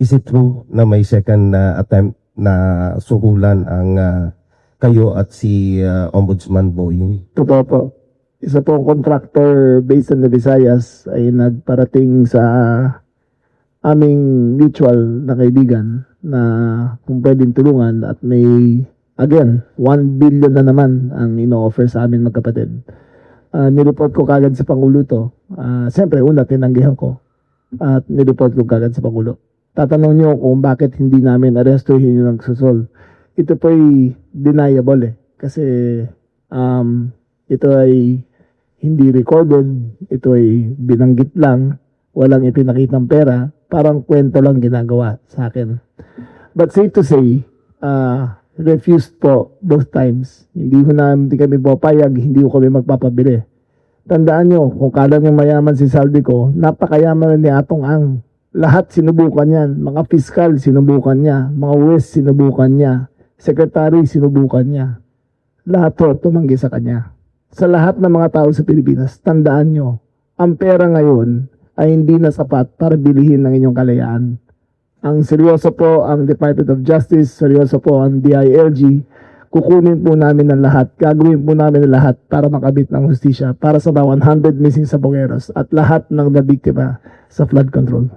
is it true na may second attempt na suhulan ang kayo at si Ombudsman Boying? Totoo po. Isa pong contractor based in the Visayas ay nagparating sa aming mutual na kaibigan na kung pwedeng tulungan at may, again, 1 billion na naman ang ino-offer sa amin magkapatid. Nireport ko kagad sa Pangulo to. Siyempre, una, tinanggihan ko. At nireport ko kagad sa Pangulo. Tatanong nyo kung bakit hindi namin arestuhin yung nagsusol. Ito po ay deniable eh. Kasi ito ay hindi recorded. Ito ay binanggit lang. Walang ipinakitang pera. Parang kwento lang ginagawa sa akin. But safe to say, refused po both times. Hindi kami papayag, hindi ko kami magpapabili. Tandaan nyo, kung kala nyo mayaman si Saldico, napakayaman ni Atong Ang. Lahat sinubukan yan. Mga fiskal sinubukan niya. Mga west sinubukan niya. Secretary sinubukan niya. Lahat po tumanggi sa kanya. Sa lahat ng mga tao sa Pilipinas, tandaan nyo, ang pera ngayon ay hindi na sapat para bilihin ng inyong kalayaan. Ang seryoso po ang Department of Justice, seryoso po ang DILG, kukunin po namin ang lahat, gagawin po namin ang lahat para makabit ng hustisya para sa mga 100 missing Sabugueros at lahat ng nabiktima sa flood control.